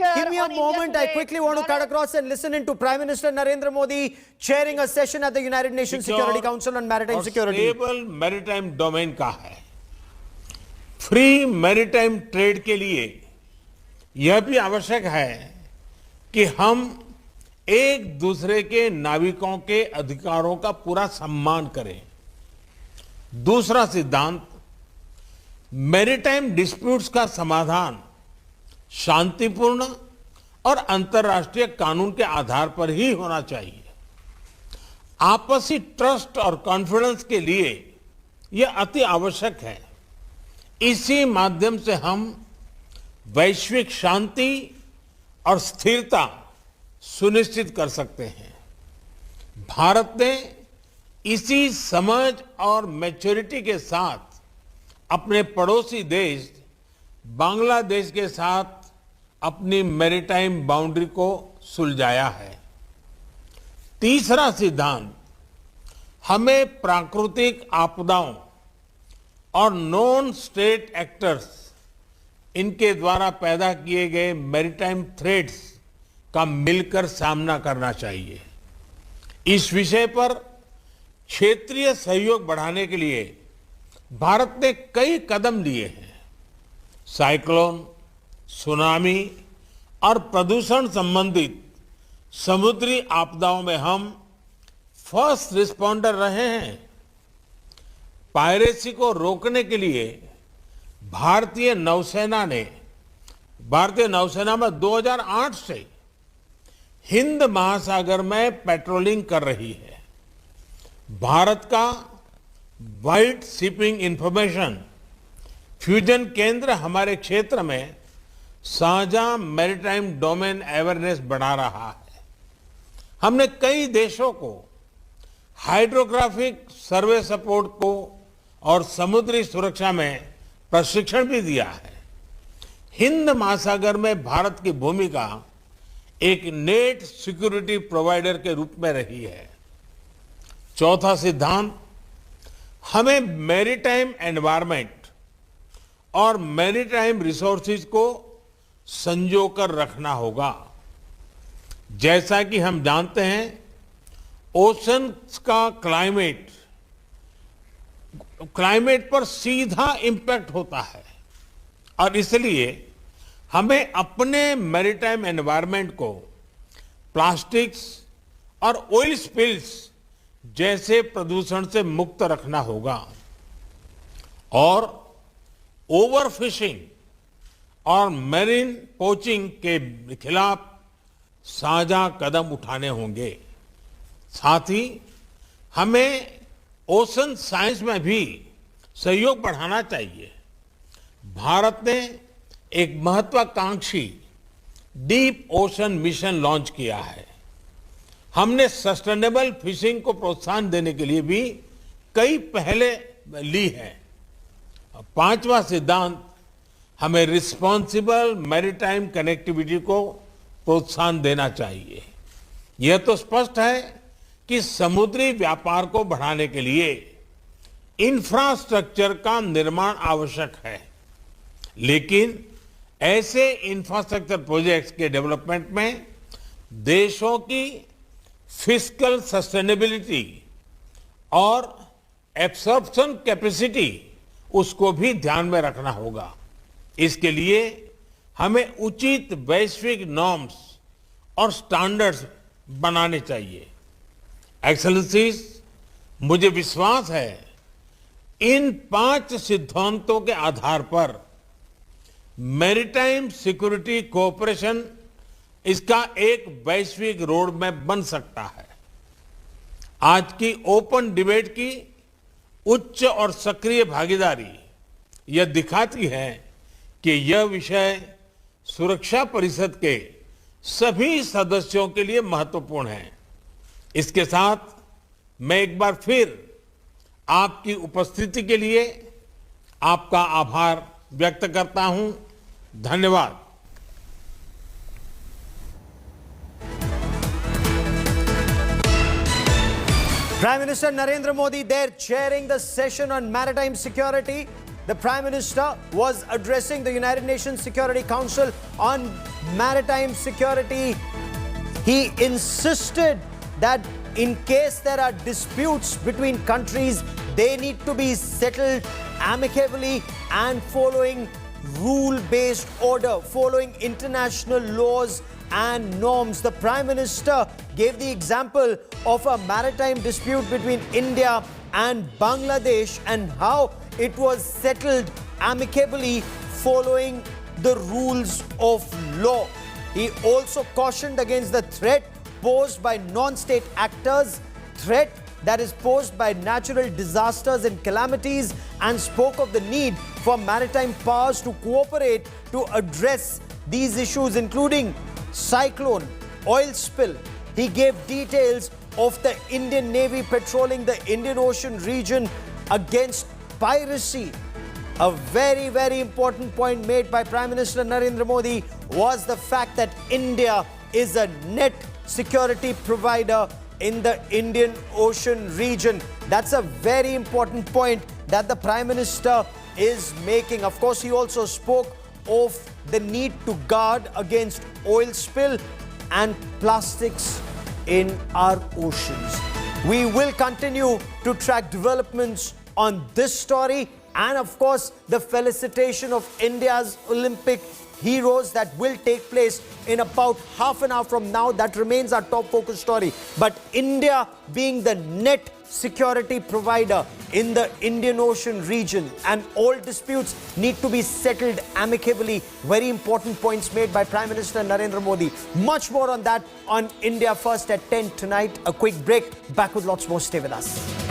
Give me a moment. I quickly want to cut across and listen into Prime Minister Narendra Modi chairing a session at the United Nations Security Council on maritime security. Stable maritime domain का है। Free maritime trade के लिए यह भी आवश्यक है कि हम एक दूसरे के नाविकों के अधिकारों का पूरा सम्मान करें। दूसरा सिद्धांत, मैरीटाइम डिस्प्यूट्स का समाधान शांतिपूर्ण और अंतर्राष्ट्रीय कानून के आधार पर ही होना चाहिए। आपसी ट्रस्ट और कॉन्फिडेंस के लिए यह अति आवश्यक है। इसी माध्यम से हम वैश्विक शांति और स्थिरता सुनिश्चित कर सकते हैं। भारत ने इसी समझ और मैच्योरिटी के साथ अपने पड़ोसी देश बांग्लादेश के साथ अपनी मैरीटाइम बाउंड्री को सुलझाया है। तीसरा सिद्धांत, हमें प्राकृतिक आपदाओं और नॉन स्टेट एक्टर्स इनके द्वारा पैदा किए गए मैरीटाइम थ्रेट्स का मिलकर सामना करना चाहिए। इस विषय पर क्षेत्रीय सहयोग बढ़ाने के लिए भारत ने कई कदम लिए हैं। साइक्लोन, सुनामी और प्रदूषण संबंधित समुद्री आपदाओं में हम फर्स्ट रिस्पॉन्डर रहे हैं। पायरेसी को रोकने के लिए भारतीय नौसेना में 2008 से हिंद महासागर में पेट्रोलिंग कर रही है। भारत का वाइट शिपिंग इंफॉर्मेशन फ्यूजन केंद्र हमारे क्षेत्र में साझा मैरीटाइम डोमेन अवेयरनेस बढ़ा रहा है। हमने कई देशों को हाइड्रोग्राफिक सर्वे सपोर्ट को और समुद्री सुरक्षा में प्रशिक्षण भी दिया है। हिंद महासागर में भारत की भूमिका एक नेट सिक्योरिटी प्रोवाइडर के रूप में रही है। चौथा सिद्धांत, हमें मैरीटाइम एनवायरनमेंट और मैरीटाइम रिसोर्सेज को संजोकर रखना होगा। जैसा कि हम जानते हैं, ओशन का क्लाइमेट पर सीधा इंपैक्ट होता है और इसलिए हमें अपने मैरीटाइम एनवायरनमेंट को प्लास्टिक्स और ऑयल स्पिल्स जैसे प्रदूषण से मुक्त रखना होगा और ओवरफिशिंग और मैरीन पोचिंग के खिलाफ साझा कदम उठाने होंगे। साथ ही हमें ओशन साइंस में भी सहयोग बढ़ाना चाहिए। भारत ने एक महत्वाकांक्षी डीप ओशन मिशन लॉन्च किया है। हमने सस्टेनेबल फिशिंग को प्रोत्साहन देने के लिए भी कई पहले ली है। पांचवा सिद्धांत, हमें रिस्पॉन्सिबल मैरीटाइम कनेक्टिविटी को प्रोत्साहन देना चाहिए। यह तो स्पष्ट है कि समुद्री व्यापार को बढ़ाने के लिए इंफ्रास्ट्रक्चर का निर्माण आवश्यक है, लेकिन ऐसे इंफ्रास्ट्रक्चर प्रोजेक्ट्स के डेवलपमेंट में देशों की फिस्कल सस्टेनेबिलिटी और एब्सॉर्प्शन कैपेसिटी उसको भी ध्यान में रखना होगा। इसके लिए हमें उचित वैश्विक नॉर्म्स और स्टैंडर्ड्स बनाने चाहिए। एक्सेलेंसीज, मुझे विश्वास है इन 5 सिद्धांतों के आधार पर मैरीटाइम सिक्योरिटी कोऑपरेशन इसका एक वैश्विक रोड मैप बन सकता है। आज की ओपन डिबेट की उच्च और सक्रिय भागीदारी यह दिखाती है कि यह विषय सुरक्षा परिषद के सभी सदस्यों के लिए महत्वपूर्ण है। इसके साथ मैं एक बार फिर आपकी उपस्थिति के लिए आपका आभार व्यक्त करता हूं। धन्यवाद। Prime Minister Narendra Modi there chairing the session on maritime security. the Prime Minister was addressing the United Nations Security Council on maritime security. He insisted that in case there are disputes between countries, they need to be settled amicably and following rule-based order, following international laws and norms. The Prime Minister gave the example of a maritime dispute between India and Bangladesh and how it was settled amicably following the rules of law. He also cautioned against the threat posed by non-state actors, threat that is posed by natural disasters and calamities, and spoke of the need for maritime powers to cooperate to address these issues, including cyclone, oil spill. He gave details of the Indian Navy patrolling the Indian Ocean region against piracy. A very, very important point made by Prime Minister Narendra Modi was the fact that India is a net security provider in the Indian Ocean region. That's a very important point that the Prime Minister is making. Of course, he also spoke of the need to guard against oil spill and plastics in our oceans. We will continue to track developments on this story and of course the felicitation of India's Olympic heroes that will take place in about half an hour from now. That remains our top focus story. But India being the net security provider in the Indian Ocean region, and all disputes need to be settled amicably. Very important points made by Prime Minister Narendra Modi. Much more on that on India First at 10 tonight. A quick break. Back with lots more. Stay with us.